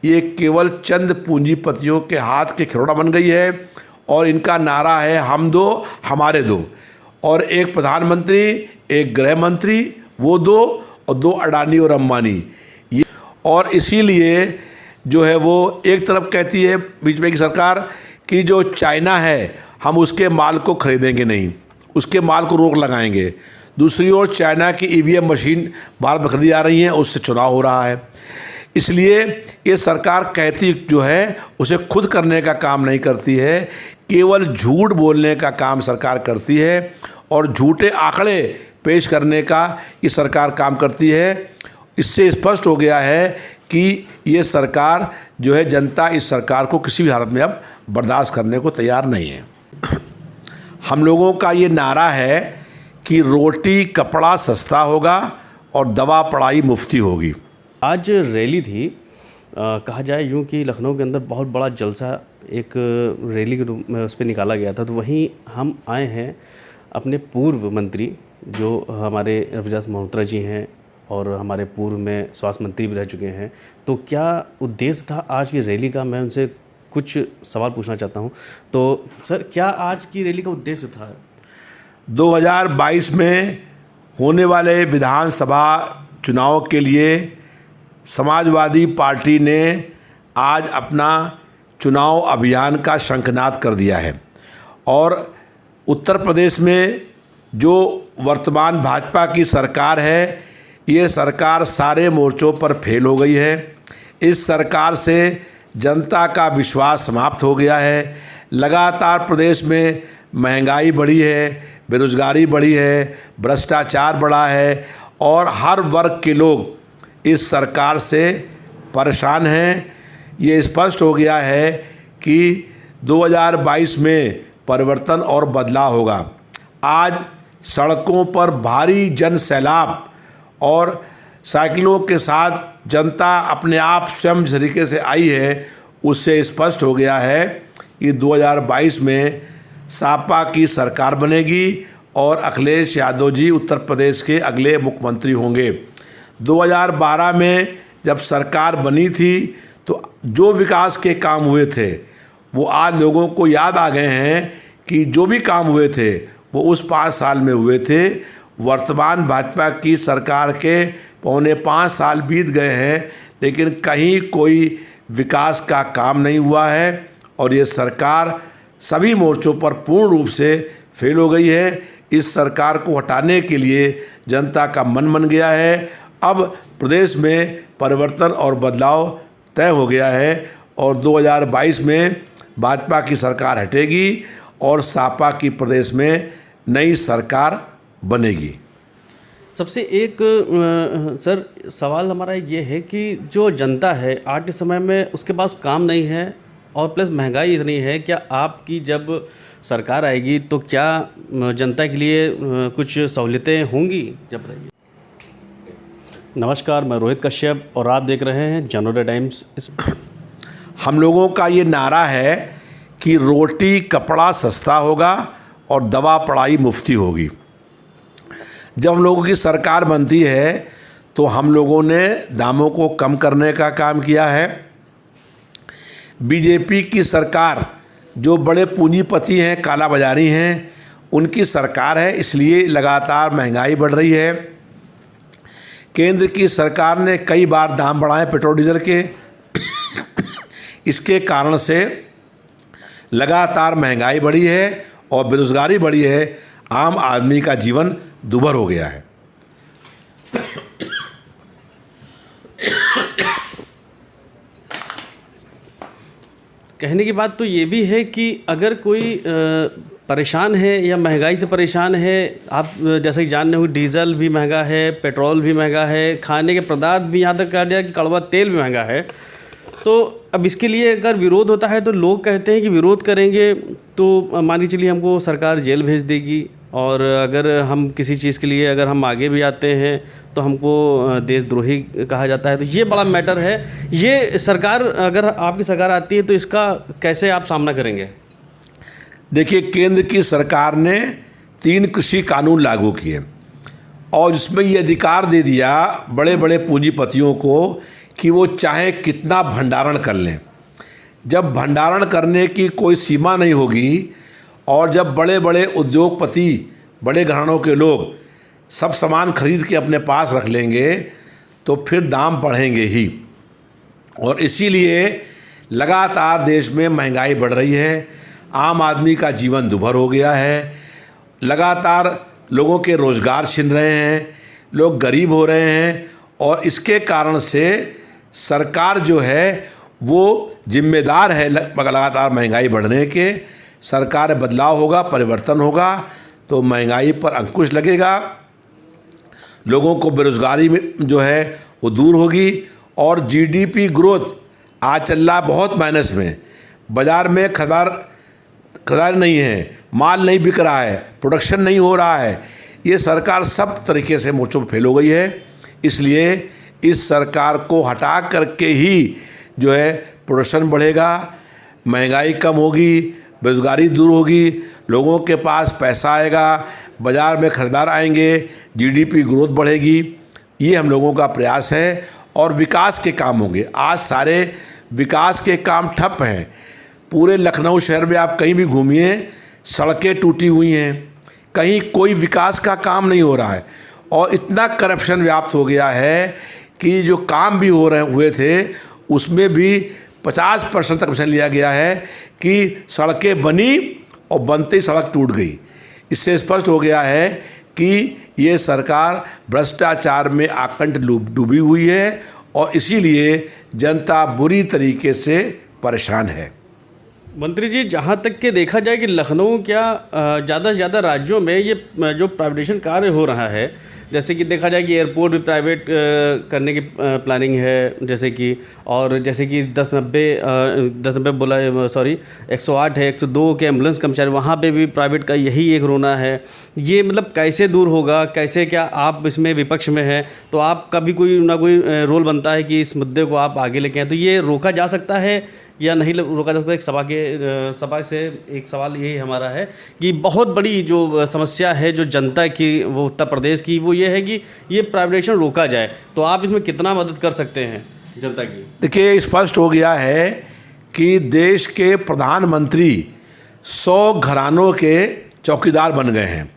ये केवल चंद पूंजीपतियों के हाथ के खिलौना बन गई है और इनका नारा है हम दो हमारे दो, और एक प्रधानमंत्री, एक गृह मंत्री, वो दो, और दो अडानी और अंबानी। ये और इसीलिए जो है वो एक तरफ कहती है बीच में की सरकार कि जो चाइना है हम उसके माल को खरीदेंगे नहीं, उसके माल को रोक लगाएंगे। दूसरी ओर चाइना की ईवीएम मशीन भारत में खरीदी जा रही हैं, उससे चुनाव हो रहा है। इसलिए ये सरकार कहती जो है उसे खुद करने का काम नहीं करती है, केवल झूठ बोलने का काम सरकार करती है और झूठे आंकड़े पेश करने का ये सरकार काम करती है। इससे स्पष्ट हो गया है कि ये सरकार जो है, जनता इस सरकार को किसी भी हालत में अब बर्दाश्त करने को तैयार नहीं है। हम लोगों का ये नारा है कि रोटी कपड़ा सस्ता होगा और दवा पढ़ाई मुफ्ती होगी। आज रैली थी, कहा जाए यूँ कि लखनऊ के अंदर बहुत बड़ा जलसा एक रैली के रूप में उस पर निकाला गया था, तो वहीं हम आए हैं अपने पूर्व मंत्री जो हमारे रविदास मल्होत्रा जी हैं और हमारे पूर्व में स्वास्थ्य मंत्री भी रह चुके हैं। तो क्या उद्देश्य था आज की रैली का, मैं उनसे कुछ सवाल पूछना चाहता हूं। तो सर, क्या आज की रैली का उद्देश्य था? 2022 में होने वाले विधानसभा चुनाव के लिए समाजवादी पार्टी ने आज अपना चुनाव अभियान का शंखनाद कर दिया है और उत्तर प्रदेश में जो वर्तमान भाजपा की सरकार है, ये सरकार सारे मोर्चों पर फेल हो गई है। इस सरकार से जनता का विश्वास समाप्त हो गया है। लगातार प्रदेश में महंगाई बढ़ी है, बेरोजगारी बढ़ी है, भ्रष्टाचार बढ़ा है और हर वर्ग के लोग इस सरकार से परेशान हैं। ये स्पष्ट हो गया है कि 2022 में परिवर्तन और बदलाव होगा। आज सड़कों पर भारी जन सैलाब और साइकिलों के साथ जनता अपने आप स्वयं जिस तरीके से आई है, उससे स्पष्ट हो गया है कि 2022 में सपा की सरकार बनेगी और अखिलेश यादव जी उत्तर प्रदेश के अगले मुख्यमंत्री होंगे। 2012 में जब सरकार बनी थी तो जो विकास के काम हुए थे वो आज लोगों को याद आ गए हैं कि जो भी काम हुए थे वो उस 5 साल में हुए थे। वर्तमान भाजपा की सरकार के 4.25 साल बीत गए हैं, लेकिन कहीं कोई विकास का काम नहीं हुआ है और ये सरकार सभी मोर्चों पर पूर्ण रूप से फेल हो गई है। इस सरकार को हटाने के लिए जनता का मन बन गया है। अब प्रदेश में परिवर्तन और बदलाव तय हो गया है और 2022 में भाजपा की सरकार हटेगी और सपा की प्रदेश में नई सरकार बनेगी। सबसे एक सर सवाल हमारा ये है कि जो जनता है आज के समय में उसके पास काम नहीं है और प्लस महंगाई इतनी है, क्या आपकी जब सरकार आएगी तो क्या जनता के लिए कुछ सहूलियतें होंगी? जब बताइए। नमस्कार, मैं रोहित कश्यप और आप देख रहे हैं जनोदय टाइम्स। हम लोगों का ये नारा है कि रोटी कपड़ा सस्ता होगा और दवा पढ़ाई मुफ्ती होगी। जब हम लोगों की सरकार बनती है तो हम लोगों ने दामों को कम करने का काम किया है। बीजेपी की सरकार जो बड़े पूंजीपति हैं, काला बाजारी हैं, उनकी सरकार है, इसलिए लगातार महंगाई बढ़ रही है। केंद्र की सरकार ने कई बार दाम बढ़ाए पेट्रोल डीजल के इसके कारण से लगातार महंगाई बढ़ी है और बेरोजगारी बढ़ी है। आम आदमी का जीवन दुभर हो गया है। कहने की बात तो ये भी है कि अगर कोई परेशान है या महंगाई से परेशान है, आप जैसे कि जान रहे हो डीजल भी महंगा है, पेट्रोल भी महंगा है, खाने के पदार्थ भी, यहाँ तक कहा जाए कि कड़वा तेल भी महंगा है। तो अब इसके लिए अगर विरोध होता है तो लोग कहते हैं कि विरोध करेंगे तो मान के चलिए हमको सरकार जेल भेज देगी, और अगर हम किसी चीज़ के लिए अगर हम आगे भी आते हैं तो हमको देशद्रोही कहा जाता है। तो ये बड़ा मैटर है। ये सरकार, अगर आपकी सरकार आती है तो इसका कैसे आप सामना करेंगे? देखिए, केंद्र की सरकार ने 3 कृषि कानून लागू किए और इसमें ये अधिकार दे दिया बड़े बड़े पूंजीपतियों को कि वो चाहे कितना भंडारण कर लें। जब भंडारण करने की कोई सीमा नहीं होगी और जब बड़े बड़े उद्योगपति, बड़े घरानों के लोग सब सामान खरीद के अपने पास रख लेंगे तो फिर दाम बढ़ेंगे ही। और इसीलिए लगातार देश में महंगाई बढ़ रही है, आम आदमी का जीवन दुभर हो गया है, लगातार लोगों के रोज़गार छिन रहे हैं, लोग गरीब हो रहे हैं और इसके कारण से सरकार जो है वो जिम्मेदार है लगातार महंगाई बढ़ने के। सरकार में बदलाव होगा, परिवर्तन होगा तो महंगाई पर अंकुश लगेगा, लोगों को बेरोज़गारी में जो है वो दूर होगी और जीडीपी ग्रोथ आज चल रहा बहुत माइनस में, बाज़ार में खरीदार नहीं है, माल नहीं बिक रहा है, प्रोडक्शन नहीं हो रहा है। ये सरकार सब तरीके से मोर्चों पर फेल हो गई है। इसलिए इस सरकार को हटा करके ही जो है प्रोडक्शन बढ़ेगा, महंगाई कम होगी, बेरोज़गारी दूर होगी, लोगों के पास पैसा आएगा, बाज़ार में खरीदार आएंगे, जीडीपी ग्रोथ बढ़ेगी। ये हम लोगों का प्रयास है और विकास के काम होंगे। आज सारे विकास के काम ठप हैं। पूरे लखनऊ शहर में आप कहीं भी घूमिए, सड़कें टूटी हुई हैं, कहीं कोई विकास का काम नहीं हो रहा है और इतना करप्शन व्याप्त हो गया है कि जो काम भी हुए थे उसमें भी 50% तक करप्शन लिया गया है कि सड़कें बनी और बनते ही सड़क टूट गई। इससे स्पष्ट हो गया है कि ये सरकार भ्रष्टाचार में आकंठ डूबी हुई है और इसीलिए जनता बुरी तरीके से परेशान है। मंत्री जी, जहाँ तक के देखा जाए कि लखनऊ क्या ज़्यादा से ज़्यादा राज्यों में ये जो प्राइवेटाइजेशन कार्य हो रहा है, जैसे कि देखा जाए कि एयरपोर्ट भी प्राइवेट करने की प्लानिंग है, जैसे कि और जैसे कि 1090 बोला, सॉरी 108 है, 102 के एम्बुलेंस कर्मचारी, वहाँ पे भी प्राइवेट का यही एक रोना है। ये मतलब कैसे दूर होगा, कैसे, क्या आप इसमें विपक्ष में हैं तो आपका भी कोई ना कोई रोल बनता है कि इस मुद्दे को आप आगे लेके आएँ, तो ये रोका जा सकता है या नहीं रोका जा सकता? एक सभा से एक सवाल यही हमारा है कि बहुत बड़ी जो समस्या है जो जनता की, वो उत्तर प्रदेश की, वो ये है कि ये प्राइवेटाइजेशन रोका जाए, तो आप इसमें कितना मदद कर सकते हैं जनता की? देखिए, स्पष्ट हो गया है कि देश के प्रधानमंत्री 100 घरानों के चौकीदार बन गए हैं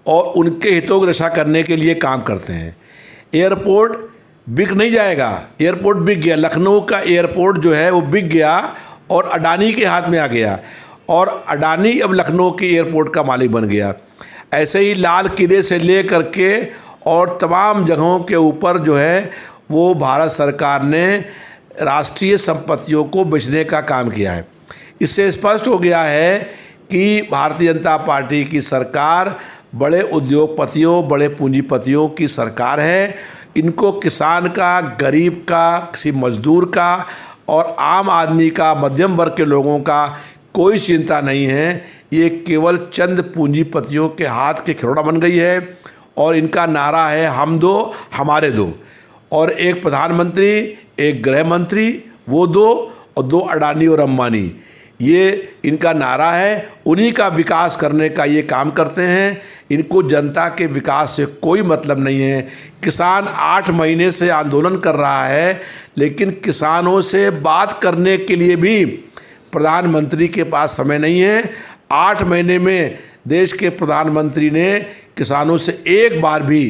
और उनके हितों की रक्षा करने के लिए काम करते हैं। एयरपोर्ट बिक नहीं जाएगा, एयरपोर्ट बिक गया, लखनऊ का एयरपोर्ट जो है वो बिक गया और अडानी के हाथ में आ गया और अडानी अब लखनऊ के एयरपोर्ट का मालिक बन गया। ऐसे ही लाल किले से ले करके और तमाम जगहों के ऊपर जो है वो भारत सरकार ने राष्ट्रीय संपत्तियों को बेचने का काम किया है। इससे स्पष्ट हो गया है कि भारतीय जनता पार्टी की सरकार बड़े उद्योगपतियों, बड़े पूंजीपतियों की सरकार है। इनको किसान का, गरीब का, किसी मजदूर का और आम आदमी का, मध्यम वर्ग के लोगों का कोई चिंता नहीं है। ये केवल चंद पूंजीपतियों के हाथ के खिलौना बन गई है और इनका नारा है हम दो हमारे दो, और एक प्रधानमंत्री, एक गृह मंत्री, वो दो और 2 अडानी और अंबानी, ये इनका नारा है। उन्हीं का विकास करने का ये काम करते हैं। इनको जनता के विकास से कोई मतलब नहीं है। किसान 8 महीने से आंदोलन कर रहा है, लेकिन किसानों से बात करने के लिए भी प्रधानमंत्री के पास समय नहीं है। 8 महीने में देश के प्रधानमंत्री ने किसानों से एक बार भी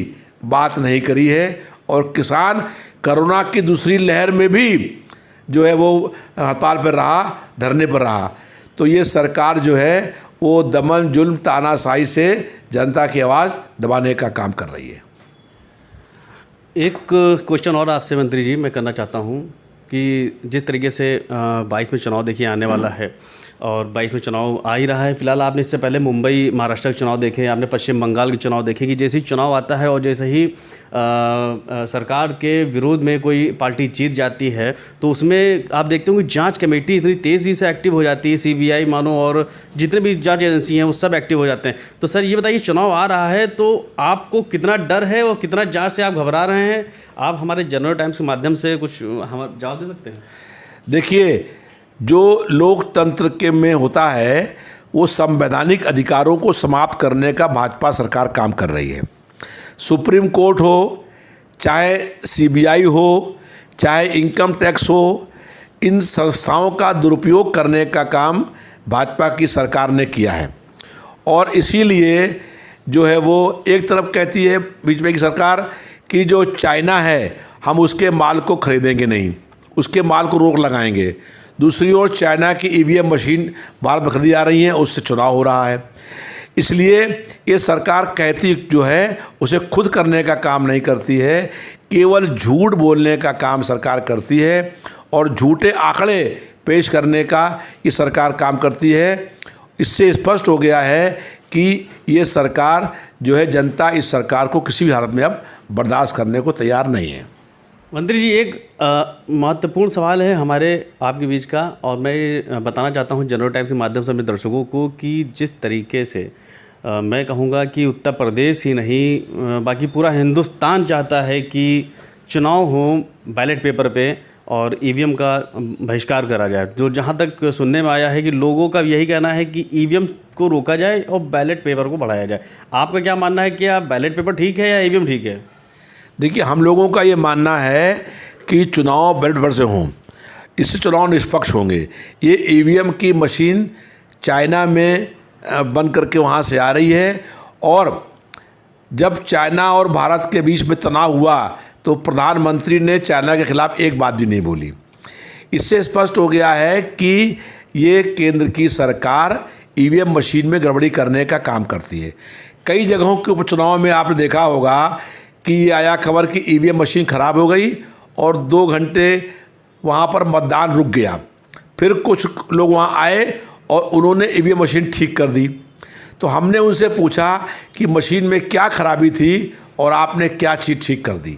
बात नहीं करी है और किसान कोरोना की दूसरी लहर में भी जो है वो हड़ताल पर रहा, धरने पर रहा। तो ये सरकार जो है वो दमन, जुल्म, तानाशाही से जनता की आवाज़ दबाने का काम कर रही है। एक क्वेश्चन और आपसे मंत्री जी मैं करना चाहता हूँ कि जिस तरीके से 22 में चुनाव देखिए आने वाला है और 22 में चुनाव आ ही रहा है। फिलहाल आपने इससे पहले मुंबई, महाराष्ट्र के चुनाव देखे, आपने पश्चिम बंगाल के चुनाव देखे कि जैसे ही चुनाव आता है और जैसे ही सरकार के विरोध में कोई पार्टी जीत जाती है तो उसमें आप देखते हो कि जांच कमेटी इतनी तेज़ी से एक्टिव हो जाती है, सीबीआई मानो और जितने भी जांच एजेंसी हैं वो सब एक्टिव हो जाते हैं। तो सर ये बताइए, चुनाव आ रहा है तो आपको कितना डर है और कितना जांच से आप घबरा रहे हैं? आप हमारे जनरल टाइम्स के माध्यम से कुछ हम जवाब दे सकते हैं? देखिए, जो लोकतंत्र के में होता है वो संवैधानिक अधिकारों को समाप्त करने का भाजपा सरकार काम कर रही है। सुप्रीम कोर्ट हो, चाहे सीबीआई हो, चाहे इनकम टैक्स हो, इन संस्थाओं का दुरुपयोग करने का काम भाजपा की सरकार ने किया है। और इसीलिए जो है वो एक तरफ कहती है बीच में की सरकार कि जो चाइना है हम उसके माल को खरीदेंगे नहीं, उसके माल को रोक लगाएंगे। दूसरी ओर चाइना की ईवीएम मशीन भारत में खरीदी जा रही हैं, उससे चुनाव हो रहा है। इसलिए ये सरकार कहती जो है उसे खुद करने का काम नहीं करती है, केवल झूठ बोलने का काम सरकार करती है और झूठे आंकड़े पेश करने का ये सरकार काम करती है। इससे स्पष्ट हो गया है कि ये सरकार जो है, जनता इस सरकार को किसी भी हालत में अब बर्दाश्त करने को तैयार नहीं है। मंत्री जी, एक महत्वपूर्ण सवाल है हमारे आपके बीच का, और मैं बताना चाहता हूं जनरल टाइम्स के माध्यम से अपने दर्शकों को कि जिस तरीके से मैं कहूँगा कि उत्तर प्रदेश ही नहीं बाकी पूरा हिंदुस्तान चाहता है कि चुनाव हो बैलेट पेपर पे और ईवीएम का बहिष्कार करा जाए। जो जहाँ तक सुनने में आया है कि लोगों का यही कहना है कि ईवीएम को रोका जाए और बैलेट पेपर को बढ़ाया जाए। आपका क्या मानना है, क्या बैलेट पेपर ठीक है या ईवीएम ठीक है? देखिए, हम लोगों का ये मानना है कि चुनाव बैलेट पेपर से हों, इससे चुनाव निष्पक्ष होंगे। ये ईवीएम की मशीन चाइना में बन करके वहाँ से आ रही है, और जब चाइना और भारत के बीच में तनाव हुआ तो प्रधानमंत्री ने चाइना के खिलाफ एक बात भी नहीं बोली। इससे स्पष्ट हो गया है कि ये केंद्र की सरकार ईवीएम मशीन में गड़बड़ी करने का काम करती है। कई जगहों के उपचुनाव में आपने देखा होगा कि ये आया खबर कि ईवीएम मशीन ख़राब हो गई और 2 घंटे वहाँ पर मतदान रुक गया। फिर कुछ लोग वहाँ आए और उन्होंने ईवीएम मशीन ठीक कर दी। तो हमने उनसे पूछा कि मशीन में क्या खराबी थी और आपने क्या चीज़ ठीक कर दी।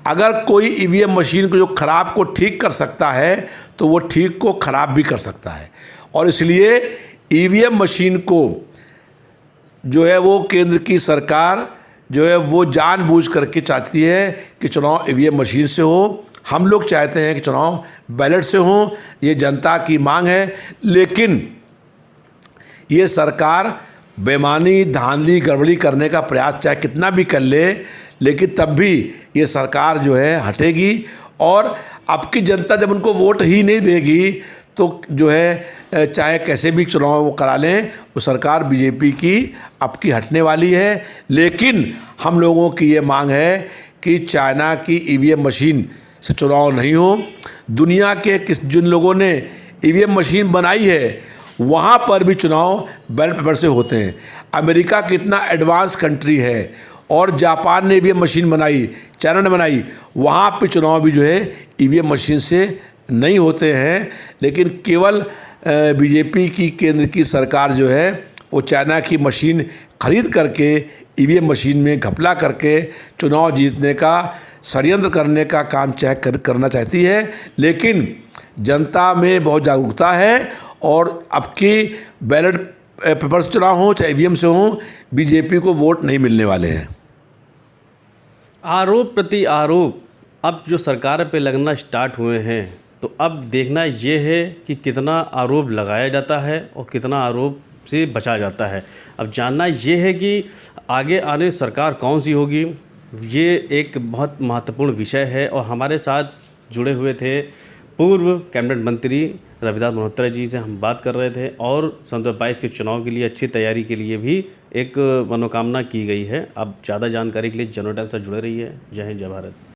अगर कोई ईवीएम मशीन को जो ख़राब को ठीक कर सकता है तो वो ठीक को ख़राब भी कर सकता है, और इसलिए ईवीएम मशीन को जो है वो केंद्र की सरकार जो है वो जानबूझ करके चाहती है कि चुनाव ईवीएम मशीन से हो। हम लोग चाहते हैं कि चुनाव बैलेट से हो, ये जनता की मांग है। लेकिन ये सरकार बेईमानी, धांधली, गड़बड़ी करने का प्रयास चाहे कितना भी कर ले, लेकिन तब भी ये सरकार जो है हटेगी। और अब की जनता जब उनको वोट ही नहीं देगी तो जो है चाहे कैसे भी चुनाव वो करा लें, वो सरकार बीजेपी की अब की हटने वाली है। लेकिन हम लोगों की ये मांग है कि चाइना की ईवीएम मशीन से चुनाव नहीं हो। दुनिया के जिन लोगों ने ईवीएम मशीन बनाई है वहाँ पर भी चुनाव बैलेट पेपर से होते हैं। अमेरिका कितना एडवांस कंट्री है, और जापान ने ईवीएम मशीन बनाई, चाइना ने बनाई, वहाँ पे चुनाव भी जो है ईवीएम मशीन से नहीं होते हैं। लेकिन केवल बीजेपी की केंद्र की सरकार जो है वो चाइना की मशीन खरीद करके ईवीएम मशीन में घपला करके चुनाव जीतने का षड्यंत्र करने का काम करना चाहती है। लेकिन जनता में बहुत जागरूकता है, और अब की बैलेट पेपर से चुनाव हो चाहे ईवीएम से हो, बीजेपी को वोट नहीं मिलने वाले हैं। आरोप प्रति आरोप अब जो सरकार पे लगना स्टार्ट हुए हैं, तो अब देखना ये है कि कितना आरोप लगाया जाता है और कितना आरोप से बचा जाता है। अब जानना ये है कि आगे आने सरकार कौन सी होगी, ये एक बहुत महत्वपूर्ण विषय है। और हमारे साथ जुड़े हुए थे पूर्व कैबिनेट मंत्री रविदास मल्होत्रा जी से हम बात कर रहे थे, और सन 2022 के चुनाव के लिए अच्छी तैयारी के लिए भी एक मनोकामना की गई है। अब ज़्यादा जानकारी के लिए जनरल टाइम्स से जुड़े रहिए। जय हिंद, जय भारत।